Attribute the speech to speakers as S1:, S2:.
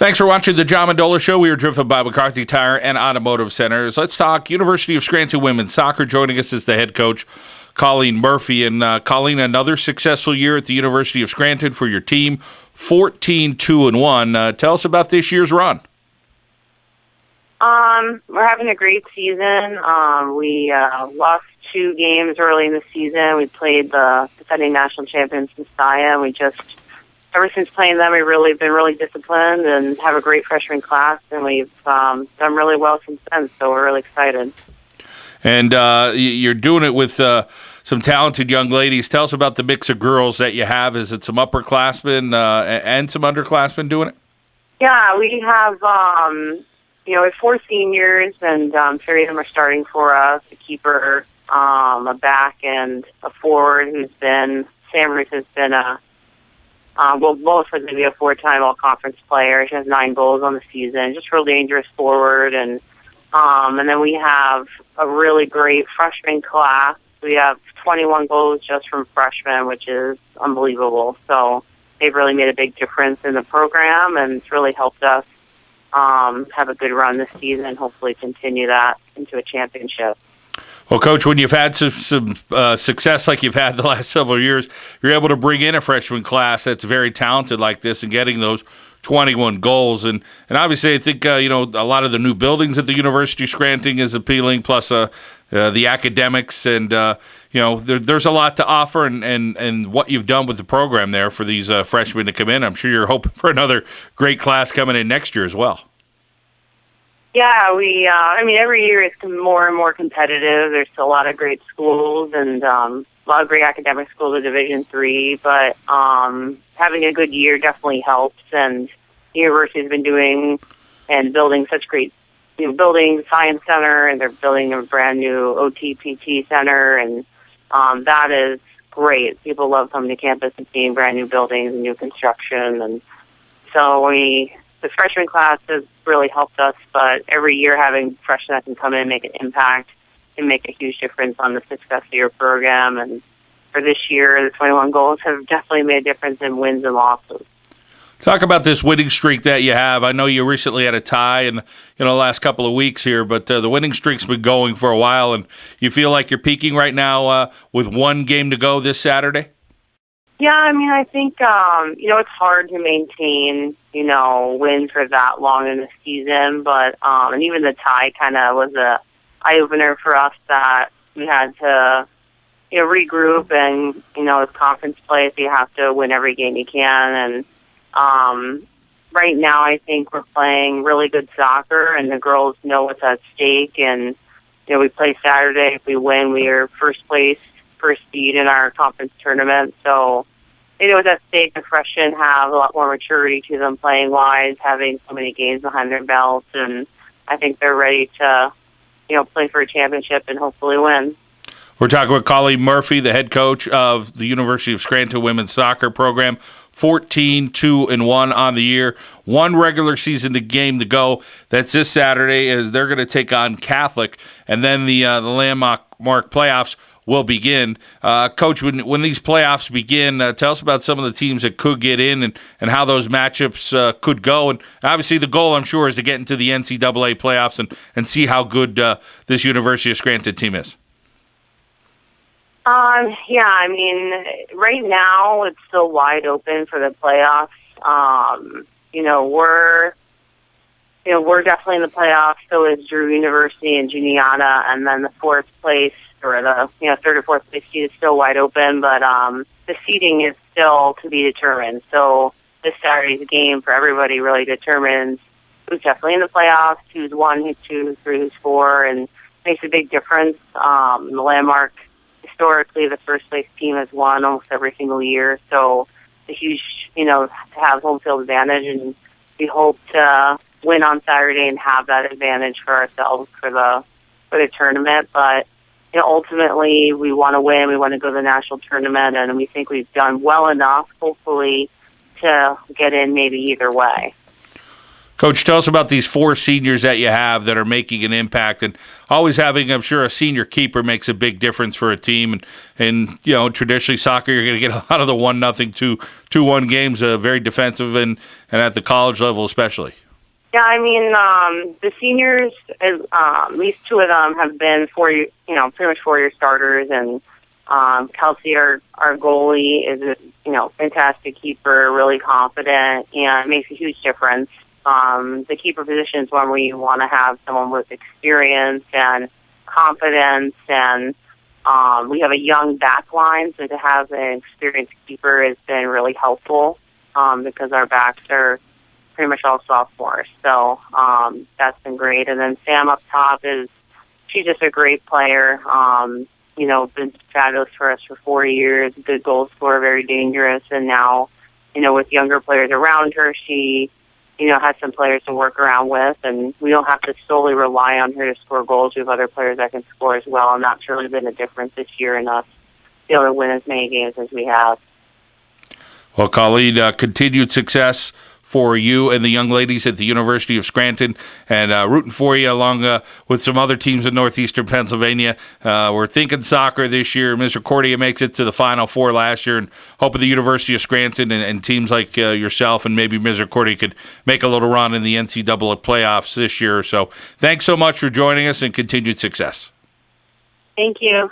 S1: Thanks for watching the John Mendola Show. We are driven by McCarthy Tire and Automotive Centers. Let's talk University of Scranton women's soccer. Joining us is the head coach, Colleen Murphy. And Colleen, another successful year at the University of Scranton for your team, 14-2-1. Tell us about this year's run.
S2: We're having a great season. We lost 2 games early in the season. We played the defending national champions, Messiah, and we just, ever since playing them, we've really been really disciplined and have a great freshman class, and we've done really well since then, so we're really excited.
S1: And you're doing it with some talented young ladies. Tell us about the mix of girls that you have. Is it some upperclassmen and some underclassmen doing it?
S2: Yeah, we have, we have 4 seniors, and 3 of them are starting for us, a keeper, a back, and a forward who's been, Sam Ruth has been both for to be a 4-time all-conference player. She has 9 goals on the season. Just real dangerous forward. And then we have a really great freshman class. We have 21 goals just from freshmen, which is unbelievable. So they've really made a big difference in the program, and it's really helped us have a good run this season and hopefully continue that into a championship.
S1: Well, Coach, when you've had some success like you've had the last several years, you're able to bring in a freshman class that's very talented like this and getting those 21 goals. And obviously, I think, a lot of the new buildings at the University of Scranton is appealing, plus the academics. And, there's a lot to offer and what you've done with the program there for these freshmen to come in. I'm sure you're hoping for another great class coming in next year as well.
S2: Yeah, every year it's more and more competitive. There's still a lot of great schools and a lot of great academic schools at Division III, but having a good year definitely helps. And the university's been doing and building such great, building Science Center, and they're building a brand new OT-PT center, and that is great. People love coming to campus and seeing brand new buildings and new construction, and so the freshman class has really helped us, but every year having freshmen that can come in and make an impact can make a huge difference on the success of your program. And for this year, the 21 goals have definitely made a difference in wins and losses.
S1: Talk about this winning streak that you have. I know you recently had a tie in the last couple of weeks here, but the winning streak's been going for a while, and you feel like you're peaking right now with 1 game to go this Saturday?
S2: Yeah, I think, it's hard to maintain, wins for that long in the season, but, and even the tie kind of was a eye-opener for us that we had to, regroup, and, it's conference play, so you have to win every game you can, and, right now I think we're playing really good soccer, and the girls know what's at stake, and, we play Saturday. If we win, we are first place, first seed in our conference tournament, so what's at stake. The freshmen have a lot more maturity to them playing-wise, having so many games behind their belts, and I think they're ready to, play for a championship and hopefully win.
S1: We're talking with Colleen Murphy, the head coach of the University of Scranton women's soccer program. 14-2-1 on the year. 1 regular season game to go. That's this Saturday, as they're going to take on Catholic, and then the landmark playoffs will begin. Coach, when these playoffs begin, tell us about some of the teams that could get in and how those matchups could go. And obviously the goal, I'm sure, is to get into the NCAA playoffs and see how good this University of Scranton team is.
S2: Right now it's still wide open for the playoffs. We're definitely in the playoffs. So is Drew University and Juniata, and then the 4th place or the 3rd or 4th place seed is still wide open. But the seeding is still to be determined. So this Saturday's game for everybody really determines who's definitely in the playoffs, who's 1, who's 2, who's 3, who's 4, and makes a big difference. The landmark. Historically, the first place team has won almost every single year, so it's a huge, to have home field advantage, and we hope to win on Saturday and have that advantage for ourselves for the tournament. But ultimately, we want to win. We want to go to the national tournament, and we think we've done well enough, hopefully, to get in maybe either way.
S1: Coach, tell us about these 4 seniors that you have that are making an impact, and always having, I'm sure, a senior keeper makes a big difference for a team. And traditionally soccer, you're going to get a lot of the 1-0, 2-1 games, very defensive, and at the college level especially.
S2: Yeah, I mean, the seniors, at least 2 of them have been pretty much 4-year starters, and Kelsey, our goalie, is a fantastic keeper, really confident, and makes a huge difference. The keeper position is one where you want to have someone with experience and confidence, and we have a young back line, so to have an experienced keeper has been really helpful because our backs are pretty much all sophomores. So that's been great. And then Sam up top she's just a great player. Been fabulous for us for 4 years, good goal scorer, very dangerous. And now, with younger players around her, she has some players to work around with, and we don't have to solely rely on her to score goals. We have other players that can score as well, and that's really been a difference this year in us being able to win as many games as we have.
S1: Well, Colleen, continued success for you and the young ladies at the University of Scranton, and rooting for you along with some other teams in northeastern Pennsylvania. We're thinking soccer this year. Misericordia makes it to the Final Four last year, and hoping the University of Scranton and teams like yourself and maybe Misericordia could make a little run in the NCAA playoffs this year. So thanks so much for joining us, and continued success.
S2: Thank you.